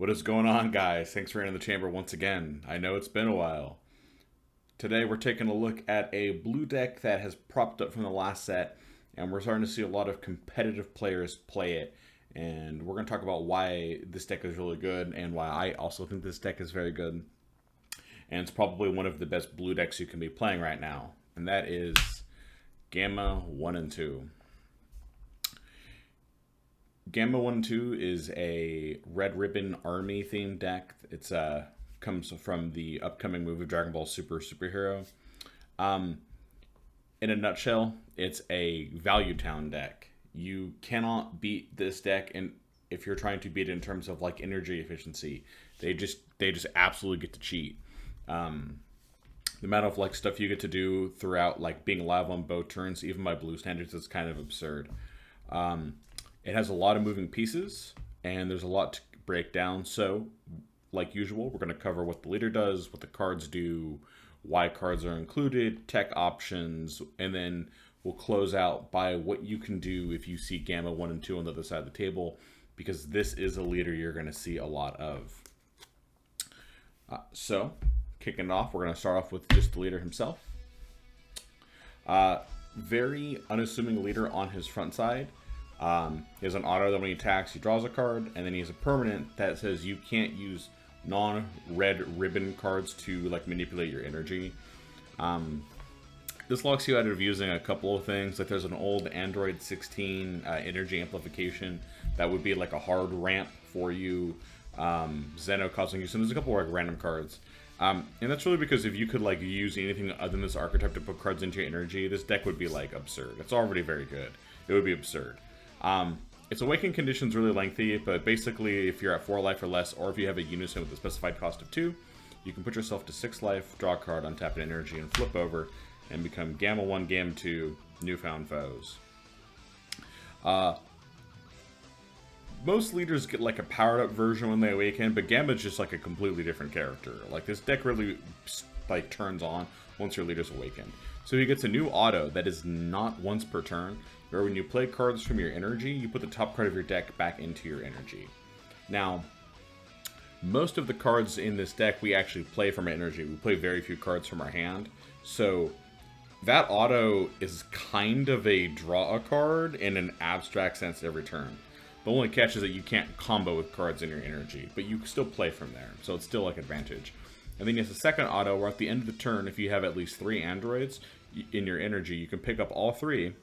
What is going on, guys? Thanks for entering the chamber once again. I know it's been a while. Today we're taking a look at a blue deck that has propped up from the last set, and we're starting to see a lot of competitive players play it. And we're going to talk about why this deck is really good and why I also think this deck is very good. And it's probably one of the best blue decks you can be playing right now, and that is Gamma 1 and 2. Gamma 1 and 2 is a Red Ribbon Army themed deck. It's comes from the upcoming movie Dragon Ball Super Superhero. In a nutshell, it's a value town deck. You cannot beat this deck, and if you're trying to beat it in terms of like energy efficiency, they just absolutely get to cheat. The amount of like stuff you get to do throughout like being alive on both turns, even by blue standards, is kind of absurd. It has a lot of moving pieces, and there's a lot to break down. So, like usual, we're going to cover what the leader does, what the cards do, why cards are included, tech options, and then we'll close out by what you can do if you see Gamma 1 and 2 on the other side of the table, because this is a leader you're going to see a lot of. So, kicking it off, we're going to start off with just the leader himself. Very unassuming leader on his front side. He has an auto that when he attacks, he draws a card, and then he has a permanent that says you can't use non-red ribbon cards to like manipulate your energy. This locks you out of using a couple of things. Like there's an old Android 16 energy amplification that would be like a hard ramp for you. Zeno causing you, so there's a couple of like random cards. And that's really because if you could like use anything other than this archetype to put cards into your energy, this deck would be like absurd. It's already very good. It would be absurd. Its awakening condition's really lengthy, but basically if you're at 4 life or less, or if you have a unison with a specified cost of 2, you can put yourself to 6 life, draw a card, untap an energy, and flip over, and become Gamma 1, Gamma 2, Newfound Foes. Most leaders get like a powered up version when they awaken, but Gamma's just like a completely different character. Like this deck really like turns on once your leader's awakened. So he gets a new auto that is not once per turn, where when you play cards from your energy, you put the top card of your deck back into your energy. Now, most of the cards in this deck we actually play from our energy. We play very few cards from our hand. So that auto is kind of a draw a card in an abstract sense every turn. The only catch is that you can't combo with cards in your energy, but you can still play from there. So it's still like advantage. And then there's a second auto where at the end of the turn, if you have at least 3 androids in your energy, you can pick up all 3,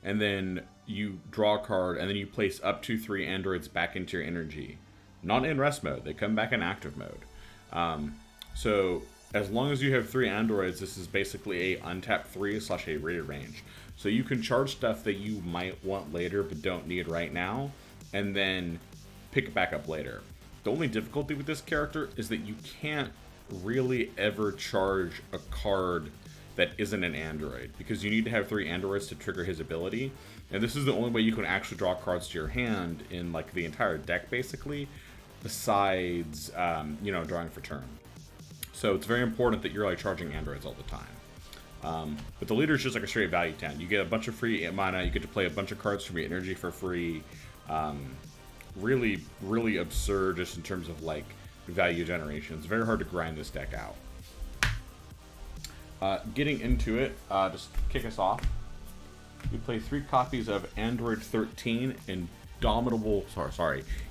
and then you draw a card, and then you place up to 3 androids back into your energy. Not in rest mode, they come back in active mode. So as long as you have 3 androids, this is basically a untapped 3 / a rated range. So you can charge stuff that you might want later but don't need right now, and then pick it back up later. The only difficulty with this character is that you can't really ever charge a card that isn't an android, because you need to have 3 androids to trigger his ability, and this is the only way you can actually draw cards to your hand in like the entire deck basically, besides drawing for turn. So it's very important that you're like charging androids all the time. But the leader is just like a straight value 10. You get a bunch of free mana, you get to play a bunch of cards from your energy for free. Really, really absurd just in terms of like value generation. It's very hard to grind this deck out. Getting into it, just to kick us off, we play 3 copies of Android 13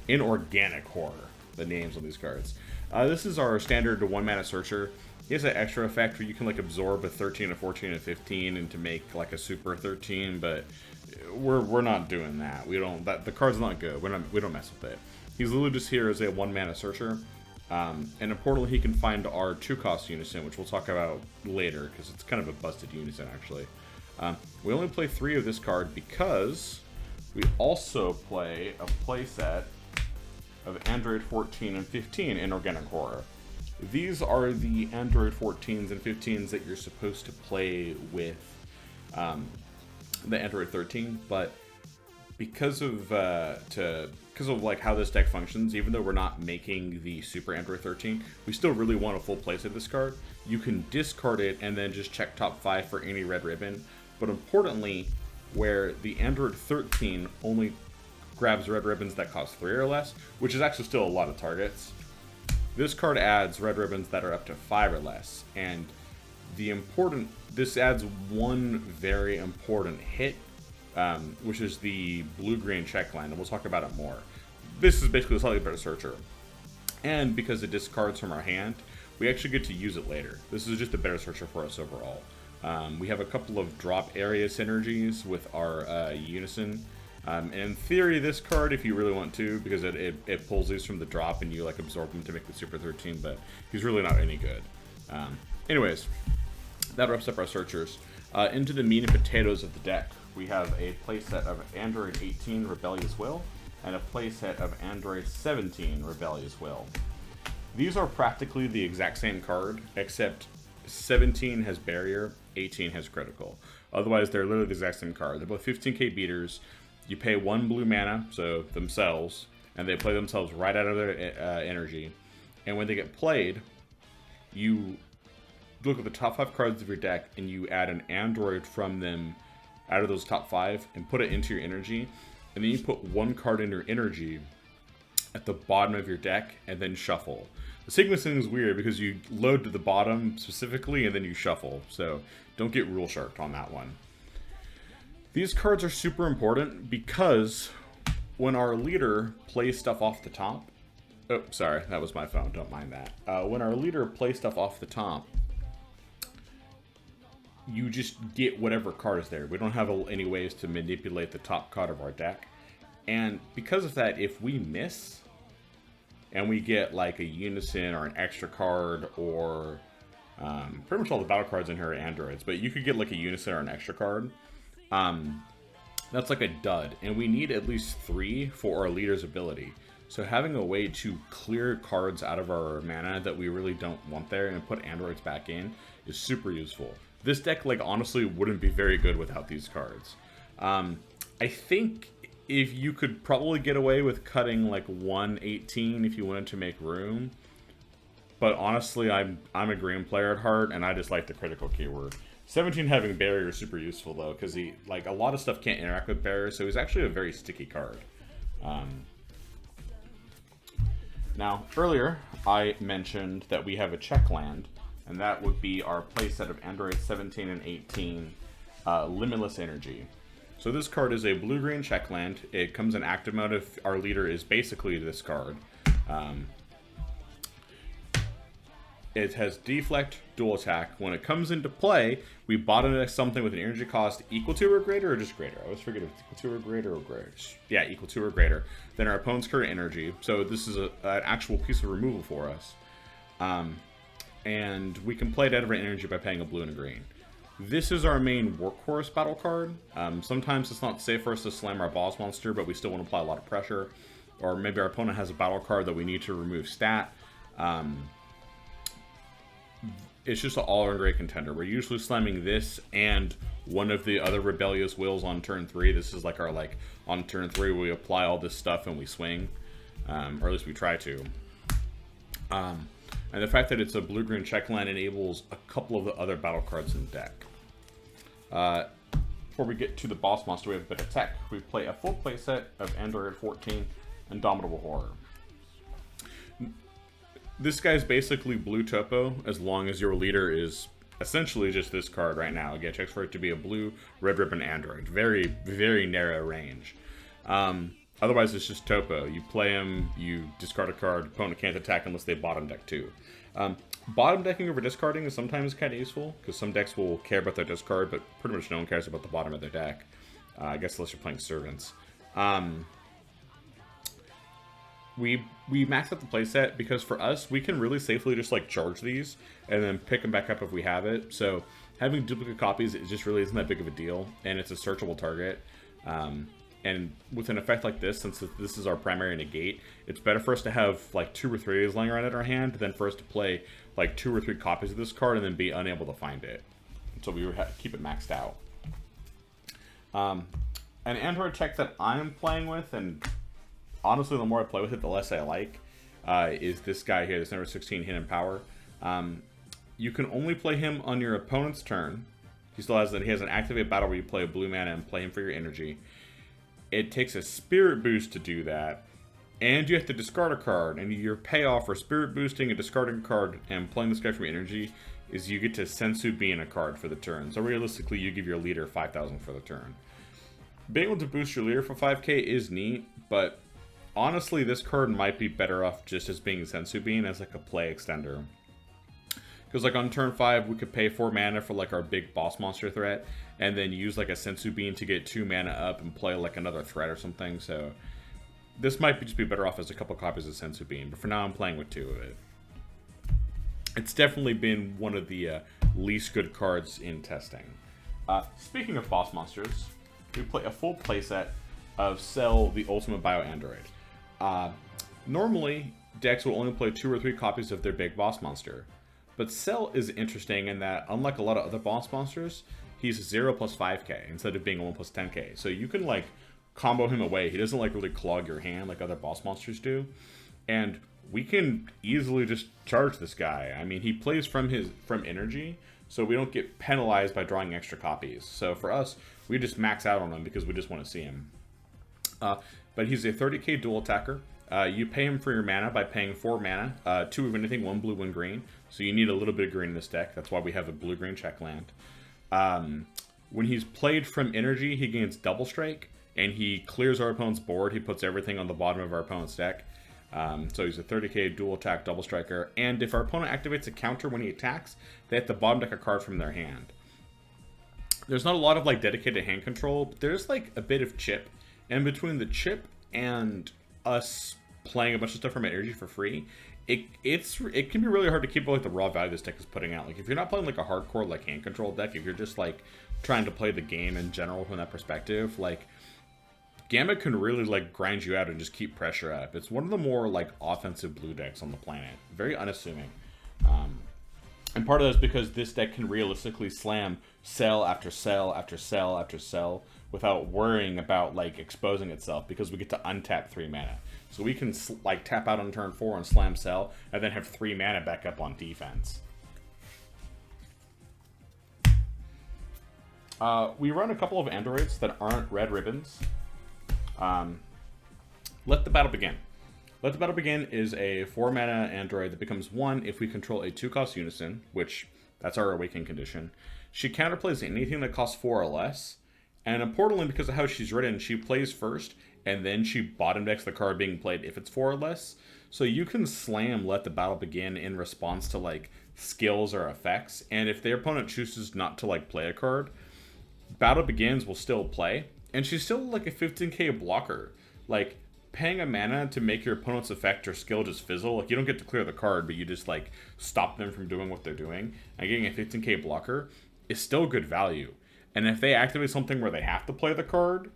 Inorganic Horror, the names on these cards. This is our standard 1-mana searcher. He has an extra effect where you can like absorb a 13, a 14, and a 15 and to make like a super 13, but we're not doing that. The card's not good. We don't mess with it. He's literally just here as a 1-mana searcher. And importantly, he can find our 2-cost unison, which we'll talk about later, because it's kind of a busted unison, actually. We only play 3 of this card because we also play a playset of Android 14 and 15 Inorganic Horror. These are the Android 14s and 15s that you're supposed to play with the Android 13, but because of like how this deck functions, even though we're not making the Super Android 13, we still really want a full place of this card. You can discard it and then just check top 5 for any red ribbon. But importantly, where the Android 13 only grabs red ribbons that cost 3 or less, which is actually still a lot of targets. This card adds red ribbons that are up to 5 or less, and this adds one very important hit, which is the blue-green check land, and we'll talk about it more. This is basically a slightly better searcher, and because it discards from our hand, we actually get to use it later. This is just a better searcher for us overall. We have a couple of drop area synergies with our Unison. And in theory, this card, if you really want to, because it pulls these from the drop and you like absorb them to make the Super 13, but he's really not any good. Anyways, that wraps up our searchers. Into the meat and potatoes of the deck, we have a playset of Android 18 Rebellious Will and a playset of Android 17 Rebellious Will. These are practically the exact same card, except 17 has Barrier, 18 has Critical. Otherwise, they're literally the exact same card. They're both 15k beaters. You pay 1 blue mana, so themselves, and they play themselves right out of their energy. And when they get played, you look at the top 5 cards of your deck, and you add an android from them out of those top 5 and put it into your energy. And then you put 1 card in your energy at the bottom of your deck, and then shuffle. The sequencing is weird because you load to the bottom specifically, and then you shuffle. So don't get rule sharked on that one. These cards are super important because when our leader plays stuff off the top... Oh, sorry, that was my phone, don't mind that. When our leader plays stuff off the top, you just get whatever card is there. We don't have any ways to manipulate the top card of our deck. And because of that, if we miss, and we get like a Unison or an extra card, or pretty much all the battle cards in here are androids, but you could get like a Unison or an extra card. That's like a dud, and we need at least 3 for our leader's ability. So having a way to clear cards out of our mana that we really don't want there and put androids back in is super useful. This deck, like, honestly wouldn't be very good without these cards. I think if you could probably get away with cutting like 118 if you wanted to make room, but honestly I'm a green player at heart, and I just like the critical keyword. 17 having Barrier is super useful though, because he, like, a lot of stuff can't interact with Barrier, so he's actually a very sticky card. Now, earlier I mentioned that we have a check land, and that would be our playset of Android 17 and 18 Limitless Energy. So this card is a blue-green check land. It comes in active mode if our leader is basically this card. It has deflect, dual attack. When it comes into play, we bottom deck something with an energy cost equal to or greater, or just greater. I always forget if it's equal to or greater or greater. Yeah, equal to or greater than our opponent's current energy. So this is an actual piece of removal for us. And we can play it out of our energy by paying a blue and a green. This is our main workhorse battle card. Sometimes it's not safe for us to slam our boss monster, but we still want to apply a lot of pressure. Or maybe our opponent has a battle card that we need to remove stat. It's just an all-around great contender. We're usually slamming this and one of the other Rebellious Wills on turn 3. This is like our, like, on turn 3 we apply all this stuff and we swing. Or at least we try to. And the fact that it's a blue-green check land enables a couple of the other battle cards in the deck. Before we get to the boss monster, we have a bit of tech. We play a full playset of Android 14 Indomitable Horror. This guy's basically blue topo, as long as your leader is essentially just this card right now. Again, checks for it to be a blue red ribbon android. Very, very narrow range. Otherwise, it's just topo. You play him, you discard a card, opponent can't attack unless they bottom deck too. Bottom decking over discarding is sometimes kind of useful, because some decks will care about their discard, but pretty much no one cares about the bottom of their deck. I guess unless you're playing Servants. We max out the playset because for us, we can really safely just like charge these and then pick them back up if we have it. So having duplicate copies, it just really isn't that big of a deal, and it's a searchable target. And with an effect like this, since this is our primary negate, it's better for us to have like 2 or 3 of these lying around in our hand than for us to play like 2 or 3 copies of this card and then be unable to find it. So we would keep it maxed out. An Android tech that I'm playing with, and honestly, the more I play with it, the less I like, is this guy here, this number 16 Hidden Power. You can only play him on your opponent's turn. He still has that. He has an activate battle where you play a blue mana and play him for your energy. it takes a spirit boost to do that, and you have to discard a card, and your payoff for spirit boosting and discarding a card and playing this guy from energy is you get to Sensu Bean a card for the turn. So realistically, you give your leader 5,000 for the turn. Being able to boost your leader for 5k is neat, but honestly, this card might be better off just as being Sensu Bean as like a play extender. Because like on turn 5, we could pay 4 mana for like our big boss monster threat, and then use like a Sensu Bean to get 2 mana up and play like another threat or something. So this might just be better off as a couple copies of Sensu Bean, but for now I'm playing with 2 of it. It's definitely been one of the least good cards in testing. Speaking of boss monsters, we play a full playset of Cell, the Ultimate Bio Android. Normally, decks will only play 2 or 3 copies of their big boss monster. But Cell is interesting in that, unlike a lot of other boss monsters, he's 0 plus 5k instead of being 1 plus 10k. So you can like combo him away. He doesn't like really clog your hand like other boss monsters do. And we can easily just charge this guy. I mean, he plays from energy, so we don't get penalized by drawing extra copies. So for us, we just max out on him because we just want to see him. But he's a 30k dual attacker. You pay him for your mana by paying 4 mana, 2 of anything, 1 blue, 1 green. So you need a little bit of green in this deck. That's why we have a blue-green check land. When he's played from energy, he gains double strike, and he clears our opponent's board. He puts everything on the bottom of our opponent's deck. So he's a 30k dual attack double striker. And if our opponent activates a counter when he attacks, they have to bottom deck a card from their hand. There's not a lot of like dedicated hand control, but there's like a bit of chip. And between the chip and us playing a bunch of stuff from energy for free, it can be really hard to keep up with the raw value this deck is putting out. Like if you're not playing like a hardcore like hand control deck, if you're just like trying to play the game in general from that perspective, like Gambit can really like grind you out and just keep pressure up. It's one of the more like offensive blue decks on the planet. Very unassuming. And part of that is because this deck can realistically slam cell after cell after cell after cell without worrying about like exposing itself, because we get to untap 3 mana. So we can like tap out on turn 4 and slam cell, and then have 3 mana back up on defense. We run a couple of androids that aren't red ribbons. Let the Battle Begin. Let the Battle Begin is a 4 mana android that becomes 1 if we control a 2-cost unison, which that's our awakening condition. She counterplays anything that costs 4 or less, and importantly, because of how she's written, she plays first, and then she bottom decks the card being played if it's 4 or less. So you can slam Let the Battle Begin in response to like skills or effects, and if their opponent chooses not to like play a card, Battle Begins will still play, and she's still like a 15k blocker. Like, paying a mana to make your opponent's effect or skill just fizzle, like you don't get to clear the card, but you just like stop them from doing what they're doing, and getting a 15k blocker is still good value. And if they activate something where they have to play the card,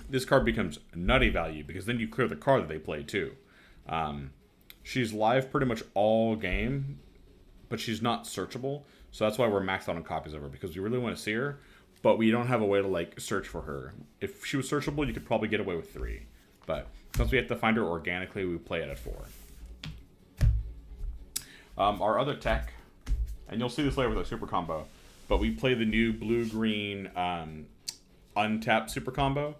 this card becomes nutty value, because then you clear the card that they play too. She's live pretty much all game, but she's not searchable, so that's why we're maxed out on copies of her, because we really want to see her, but we don't have a way to like search for her. If she was searchable, you could probably get away with 3, but since we have to find her organically, we play it at 4. Our other tech, and you'll see this later with our super combo, but we play the new blue-green untapped super combo,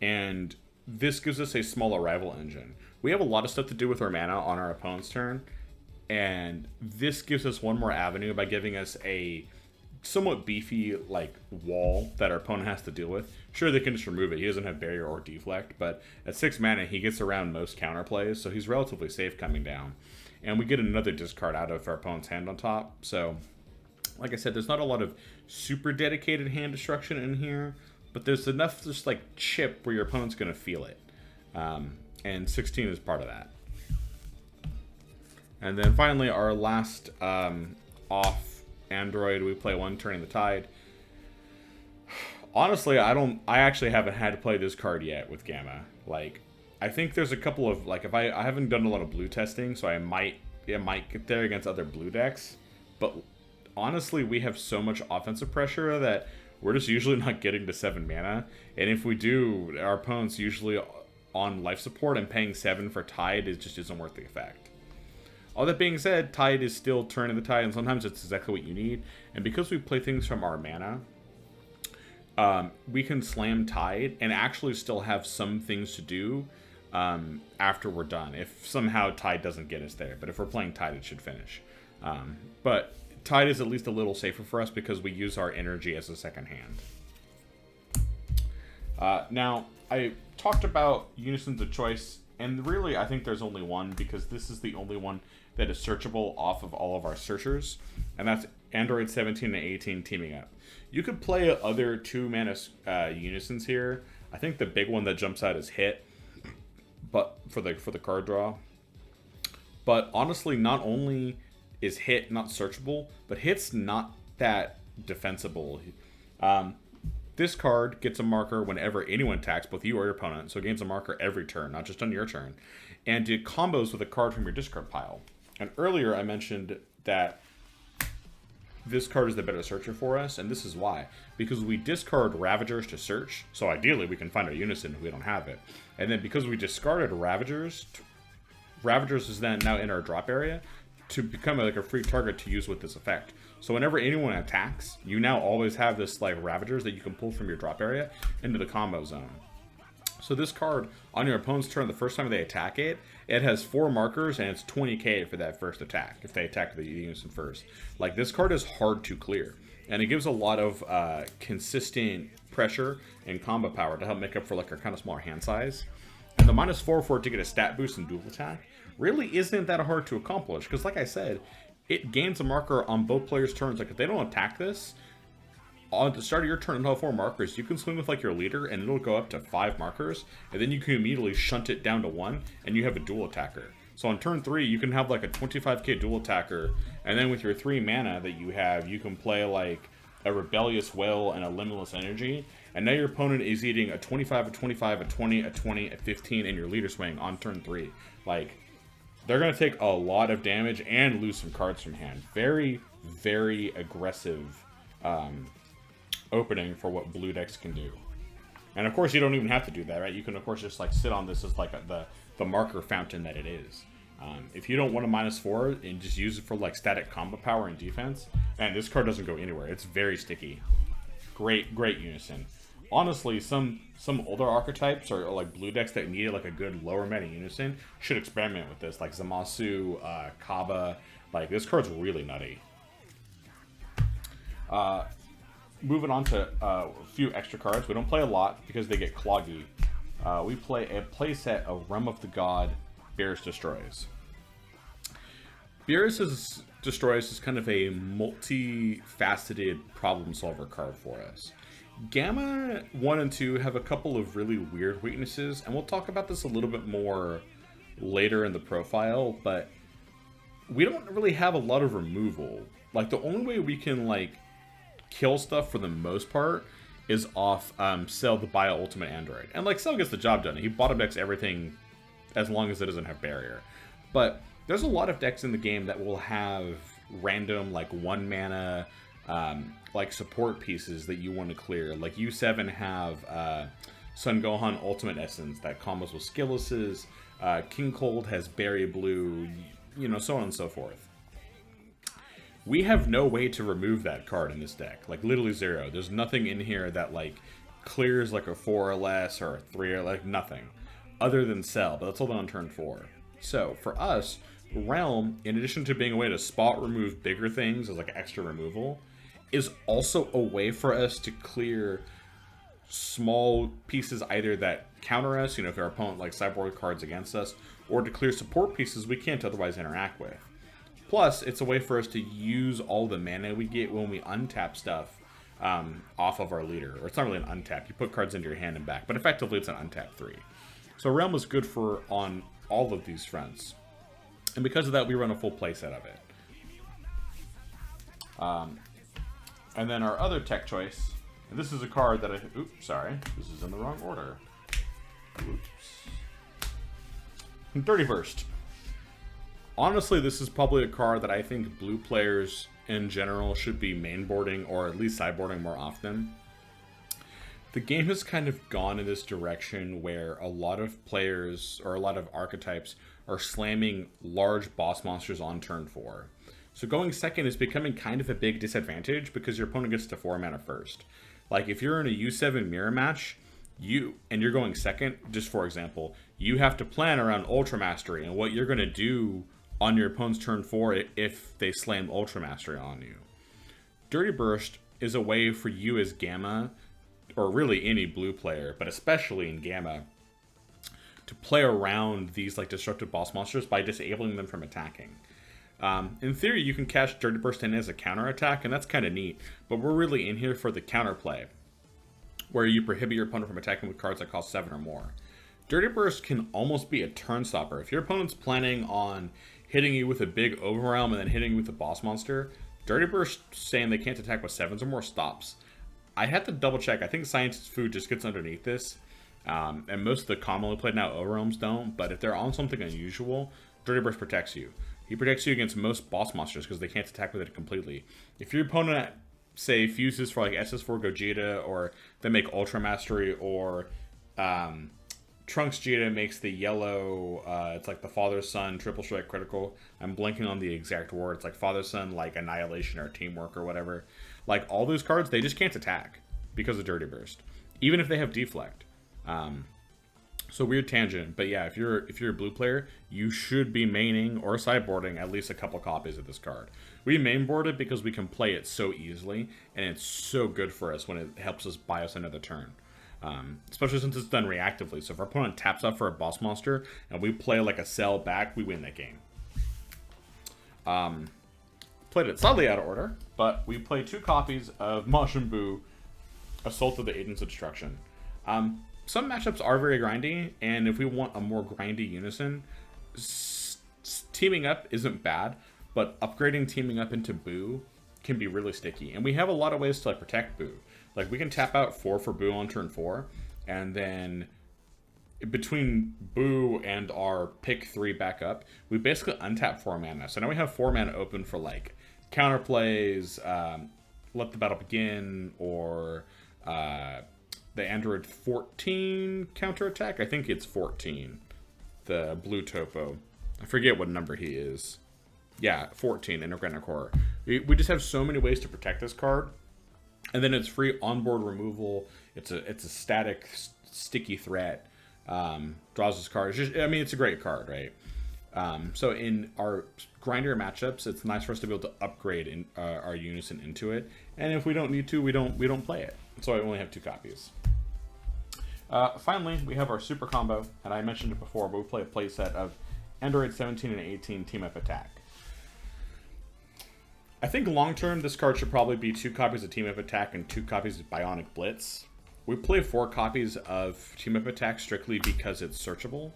and this gives us a small arrival engine. We have a lot of stuff to do with our mana on our opponent's turn, and this gives us one more avenue by giving us a somewhat beefy like wall that our opponent has to deal with. Sure, they can just remove it. He doesn't have barrier or deflect, but at 6 mana, he gets around most counterplays, so he's relatively safe coming down. And we get another discard out of our opponent's hand on top, so like I said, there's not a lot of super dedicated hand destruction in here, but there's enough just like chip where your opponent's going to feel it. And 16 is part of that. And then finally, our last off android, we play one Turning the Tide. Honestly, I actually haven't had to play this card yet with Gamma. Like, I think there's a couple of, like, if I haven't done a lot of blue testing, so it might get there against other blue decks, but honestly, we have so much offensive pressure that we're just usually not getting to 7 mana. And if we do, our opponent's usually on life support, and paying 7 for Tide just isn't worth the effect. All that being said, Tide is still Turning the Tide, and sometimes it's exactly what you need. And because we play things from our mana, we can slam Tide and actually still have some things to do after we're done. If somehow Tide doesn't get us there. But if we're playing Tide, it should finish. But Tide is at least a little safer for us because we use our energy as a second hand. Now, I talked about unisons of choice, and really I think there's only one, because this is the only one that is searchable off of all of our searchers, and that's Android 17 and 18 teaming up. You could play other 2-mana unisons here. I think the big one that jumps out is Hit, but for the card draw. But honestly, not only is Hit not searchable, but Hit's not that defensible. This card gets a marker whenever anyone attacks, both you or your opponent, so it gains a marker every turn, not just on your turn. And it combos with a card from your discard pile. And earlier I mentioned that this card is the better searcher for us, and this is why. Because we discard Ravagers to search, so ideally we can find our unison if we don't have it. And then because we discarded Ravagers, Ravagers is then now in our drop area to become like a free target to use with this effect. So whenever anyone attacks, you now always have this like Ravagers that you can pull from your drop area into the combo zone. So this card, on your opponent's turn, the first time they attack it, it has 4 markers and it's 20k for that first attack, if they attack the unison first. Like, this card is hard to clear, and it gives a lot of consistent pressure and combo power to help make up for like our kind of smaller hand size. And the -4 for it to get a stat boost and dual attack really isn't that hard to accomplish, because like I said, it gains a marker on both players' turns. Like, if they don't attack this, on the start of your turn, it'll have 4 markers. You can swing with like your leader, and it'll go up to 5 markers, and then you can immediately shunt it down to 1, and you have a dual attacker. So on turn 3, you can have like a 25k dual attacker, and then with your 3 mana that you have, you can play like a Rebellious Will and a Limitless Energy, and now your opponent is eating a 25, a 25, a 20, a 20, a 15, and your leader swing on turn 3. Like, they're going to take a lot of damage and lose some cards from hand. Very, very aggressive opening for what blue decks can do. And of course, you don't even have to do that, right? You can, of course, just like sit on this as like the marker fountain that it is. If you don't want a -4 and just use it for like static combo power and defense, and this card doesn't go anywhere. It's very sticky. Great unison. Honestly, some older archetypes or like blue decks that needed like a good lower meta unison should experiment with this, like Zamasu, Kaba. Like, this card's really nutty. Moving on to a few extra cards. We don't play a lot because they get cloggy. We play a playset of Realm of the God, Beerus Destroys. Beerus Destroys is kind of a multi-faceted problem solver card for us. Gamma 1 and 2 have a couple of really weird weaknesses, and we'll talk about this a little bit more later in the profile, but we don't really have a lot of removal. Like, the only way we can, like, kill stuff for the most part is off Cell the Bio Ultimate Android. And, like, Cell gets the job done. He bottom decks everything as long as it doesn't have barrier. But there's a lot of decks in the game that will have random, like, 1 mana like support pieces that you want to clear. Like, U7 have Sun Gohan Ultimate Essence that combos with Skilluses. King Cold has Berry Blue, you know, so on and so forth. We have no way to remove that card in this deck. Like, literally 0. There's nothing in here that, like, clears like a 4 or less or a 3 or like nothing. Other than Cell, but that's all on turn 4. So, for us, Realm, in addition to being a way to spot remove bigger things as like extra removal, is also a way for us to clear small pieces either that counter us, you know, if our opponent like sideboard cards against us, or to clear support pieces we can't otherwise interact with. Plus, it's a way for us to use all the mana we get when we untap stuff off of our leader. Or it's not really an untap. You put cards into your hand and back, but effectively it's an untap 3. So Realm is good for on all of these fronts. And because of that, we run a full playset of it. And then our other tech choice, and this is a card that oops, sorry, this is in the wrong order. Oops. 31st. Honestly, this is probably a card that I think blue players in general should be mainboarding or at least sideboarding more often. The game has kind of gone in this direction where a lot of players or a lot of archetypes are slamming large boss monsters on turn 4. So going second is becoming kind of a big disadvantage because your opponent gets to 4 mana first. Like if you're in a U7 mirror match, you're going second, just for example, you have to plan around Ultra Mastery and what you're going to do on your opponent's turn 4 if they slam Ultra Mastery on you. Dirty Burst is a way for you as Gamma, or really any blue player, but especially in Gamma, to play around these like destructive boss monsters by disabling them from attacking. In theory, you can catch Dirty Burst in as a counterattack, and that's kind of neat, but we're really in here for the counterplay, where you prohibit your opponent from attacking with cards that cost 7 or more. Dirty Burst can almost be a turn stopper. If your opponent's planning on hitting you with a big Overwhelm and then hitting you with a boss monster, Dirty Burst saying they can't attack with 7s or more stops. I had to double check. I think Scientist Food just gets underneath this. And most of the commonly played now Overwhelms don't. But if they're on something unusual, Dirty Burst protects you. He protects you against most boss monsters because they can't attack with it completely. If your opponent, say, fuses for like SS4 Gogeta, or they make Ultra Mastery, or Trunks Gita makes the yellow, it's like the father-son triple strike critical. I'm blanking on the exact word. It's like father-son, like annihilation or teamwork or whatever. Like all those cards, they just can't attack because of Dirty Burst, even if they have deflect. So weird tangent, but yeah, if you're a blue player, you should be maining or sideboarding at least a couple copies of this card. We mainboard it because we can play it so easily, and it's so good for us when it helps us buy us another turn. Especially since it's done reactively. So if our opponent taps up for a boss monster and we play like a cell back, we win that game. Played it slightly out of order, but we played 2 copies of Majin Buu, Assault of the Agents of Destruction. Some matchups are very grindy, and if we want a more grindy unison, teaming up isn't bad, but upgrading teaming up into Buu can be really sticky. And we have a lot of ways to like protect Buu. Like we can tap out 4 for Buu on turn 4, and then between Buu and our pick 3 back up, we basically untap 4 mana. So now we have 4 mana open for like counterplays, Let the Battle Begin, or the Android 14 counterattack. I think it's 14. The blue topo. I forget what number he is. Yeah, 14, Intergranic Horror. We just have so many ways to protect this card. And then it's free onboard removal. It's a static, sticky threat. Draws this card. It's just, I mean, it's a great card, right? So in our grinder matchups, it's nice for us to be able to upgrade in, our unison into it. And if we don't need to, we don't play it. So I only have 2 copies. Finally, we have our super combo, and I mentioned it before, but we play a playset of Android 17 and 18 Team Up Attack. I think long term, this card should probably be 2 copies of Team Up Attack and 2 copies of Bionic Blitz. We play 4 copies of Team Up Attack strictly because it's searchable,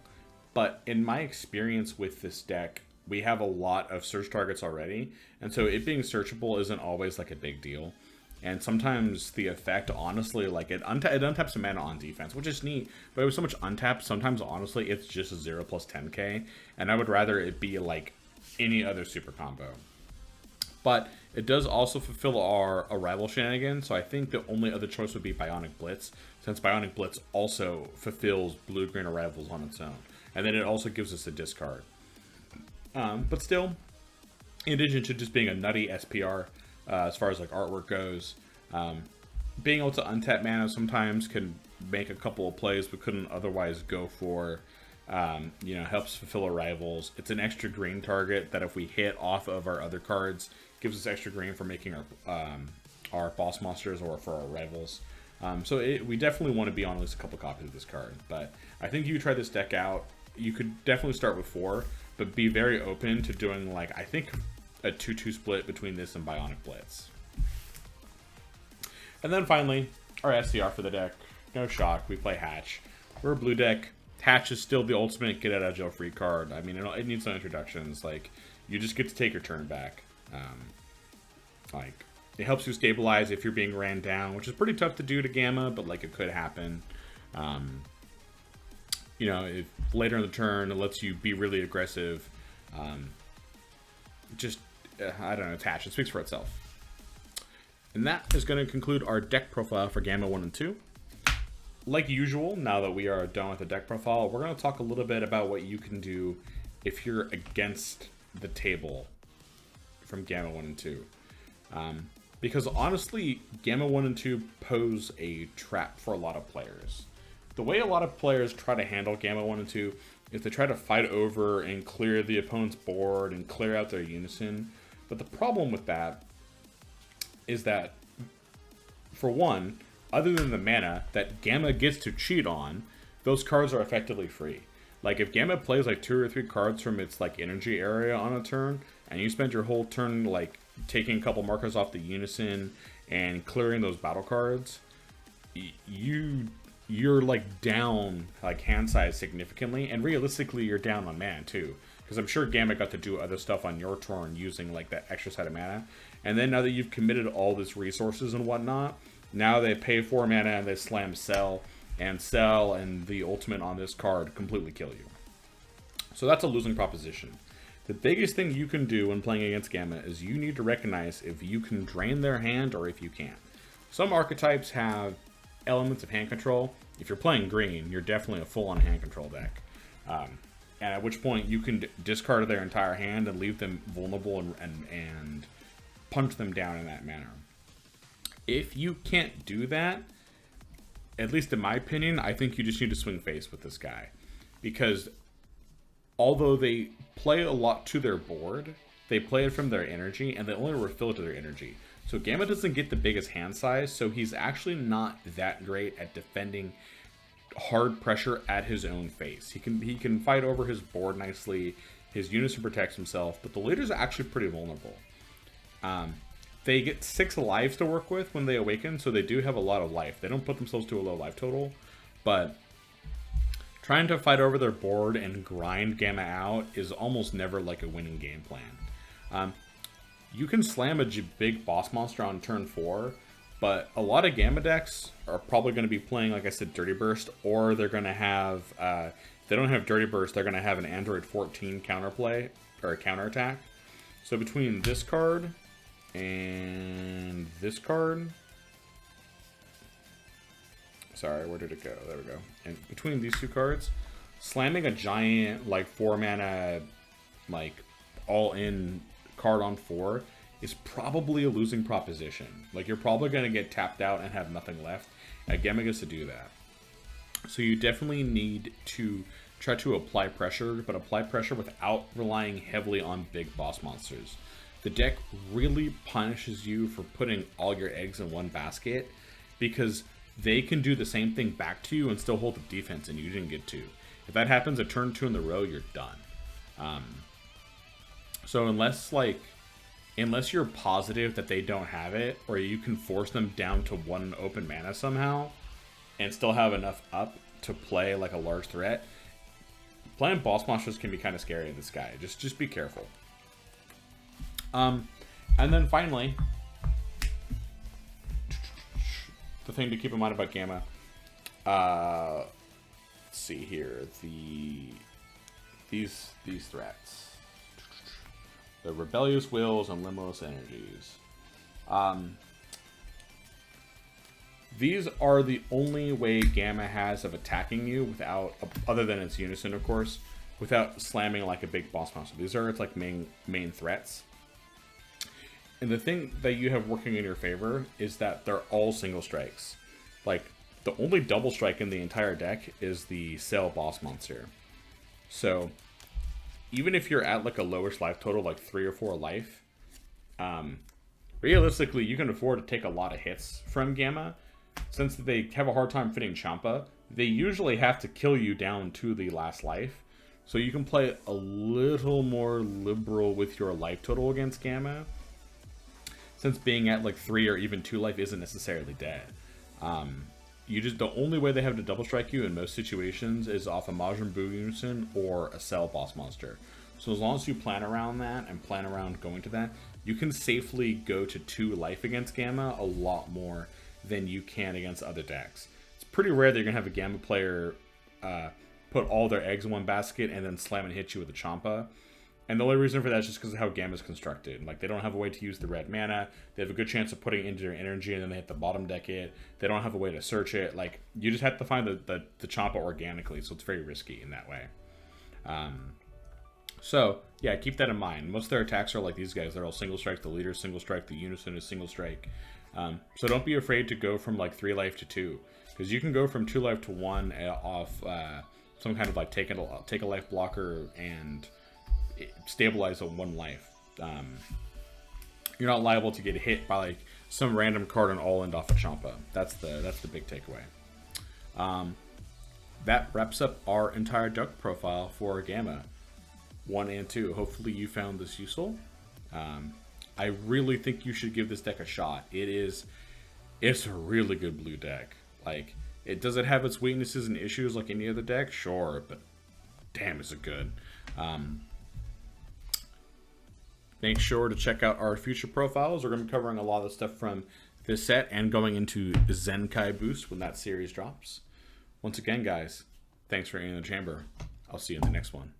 but in my experience with this deck, we have a lot of search targets already, and so it being searchable isn't always like a big deal. And sometimes the effect, honestly, like it untaps some mana on defense, which is neat. But with so much untapped, sometimes honestly, it's just a 0 plus 10k. And I would rather it be like any other super combo. But it does also fulfill our arrival shenanigans. So I think the only other choice would be Bionic Blitz, since Bionic Blitz also fulfills blue-green arrivals on its own. And then it also gives us a discard. But still, in addition to just being a nutty SPR, as far as like artwork goes, being able to untap mana sometimes can make a couple of plays we couldn't otherwise go for. Helps fulfill arrivals. It's an extra green target that if we hit off of our other cards, gives us extra green for making our boss monsters or for our rivals. So we definitely want to be on at least a couple copies of this card. But I think you try this deck out. You could definitely start with 4, but be very open to doing like, I think, a 2-2 split between this and Bionic Blitz. And then finally, our SCR for the deck. No shock, we play Hatch. We're a blue deck. Hatch is still the ultimate get out of jail free card. I mean, it needs no introductions. Like, you just get to take your turn back. It helps you stabilize if you're being ran down, which is pretty tough to do to Gamma, but like it could happen. If later in the turn it lets you be really aggressive. I don't know, it's Hatch. It speaks for itself. And that is going to conclude our deck profile for Gamma 1 and 2. Like usual, now that we are done with the deck profile, we're going to talk a little bit about what you can do if you're against the table from Gamma 1 and 2. Because honestly, Gamma 1 and 2 pose a trap for a lot of players. The way a lot of players try to handle Gamma 1 and 2 is they try to fight over and clear the opponent's board and clear out their unison. But the problem with that is that, for one, other than the mana that Gamma gets to cheat on, those cards are effectively free. Like, if Gamma plays like 2 or 3 cards from its like energy area on a turn, and you spend your whole turn like taking a couple markers off the unison and clearing those battle cards, you're like down like hand size significantly, and realistically you're down on mana too, because I'm sure Gamma got to do other stuff on your turn using like that extra side of mana. And then now that you've committed all this resources and whatnot, now they pay 4 mana and they slam Cell, and the ultimate on this card completely kill you. So that's a losing proposition. The biggest thing you can do when playing against Gamma is you need to recognize if you can drain their hand or if you can't. Some archetypes have elements of hand control. If you're playing green, you're definitely a full-on hand control deck. And at which point you can discard their entire hand and leave them vulnerable and punch them down in that manner. If you can't do that, at least in my opinion, I think you just need to swing face with this guy. Because although they play a lot to their board, they play it from their energy, and they only refill it to their energy. So Gamma doesn't get the biggest hand size, so he's actually not that great at defending hard pressure at his own face. He can fight over his board nicely, his unison protects himself, but the leaders are actually pretty vulnerable. They get 6 lives to work with when they awaken, so they do have a lot of life. They don't put themselves to a low life total, but trying to fight over their board and grind Gamma out is almost never like a winning game plan. You can slam a big boss monster on turn 4, but a lot of Gamma decks are probably going to be playing, like I said, Dirty Burst, or they're going to have, if they don't have Dirty Burst, they're going to have an Android 14 counterplay, or a counterattack. So between this card and this card, sorry, where did it go? There we go. And between these two cards, slamming a giant, like, 4 mana, like, all-in card on 4 is probably a losing proposition. Like, you're probably going to get tapped out and have nothing left. And Gamma gets to do that. So you definitely need to try to apply pressure, but apply pressure without relying heavily on big boss monsters. The deck really punishes you for putting all your eggs in one basket, because they can do the same thing back to you and still hold the defense, and you didn't get to. If that happens a turn 2 in the row, you're done. So unless you're positive that they don't have it, or you can force them down to 1 open mana somehow, and still have enough up to play like a large threat, playing boss monsters can be kind of scary in this guy. Just be careful. And then finally, the thing to keep in mind about Gamma, let's see here, these threats, the Rebellious Wills and Limbless Energies. These are the only way Gamma has of attacking you without, other than its unison of course, without slamming like a big boss monster. These are its like main threats. And the thing that you have working in your favor is that they're all single strikes. Like, the only double strike in the entire deck is the Cell boss monster. So, even if you're at like a lowest life total, like 3 or 4 life, realistically, you can afford to take a lot of hits from Gamma. Since they have a hard time fitting Champa, they usually have to kill you down to the last life. So you can play a little more liberal with your life total against Gamma, since being at like 3 or even 2 life isn't necessarily dead. The only way they have to double strike you in most situations is off a Majin Buu Unison or a Cell boss monster. So as long as you plan around that and plan around going to that, you can safely go to 2 life against Gamma a lot more than you can against other decks. It's pretty rare that you're gonna have a Gamma player put all their eggs in one basket and then slam and hit you with a Champa. And the only reason for that is just because of how Gamma is constructed. Like, they don't have a way to use the red mana. They have a good chance of putting it into their energy, and then they have to bottom deck it. They don't have a way to search it. Like, you just have to find the Champa organically, so it's very risky in that way. So, yeah, keep that in mind. Most of their attacks are like these guys. They're all single strike. The leader single strike. The unison is single strike. So don't be afraid to go from like 3 life to 2. Because you can go from 2 life to 1 off some kind of like take a life blocker and stabilize on 1 life. You're not liable to get hit by like some random card and all end off a Champa. That's the big takeaway. That wraps up our entire deck profile for Gamma 1 and 2. Hopefully you found this useful. I really think you should give this deck a shot. It's a really good blue deck. Like, does it have its weaknesses and issues like any other deck? Sure, but damn, is it good. Make sure to check out our future profiles. We're going to be covering a lot of stuff from this set and going into Zenkai Boost when that series drops. Once again, guys, thanks for entering the chamber. I'll see you in the next one.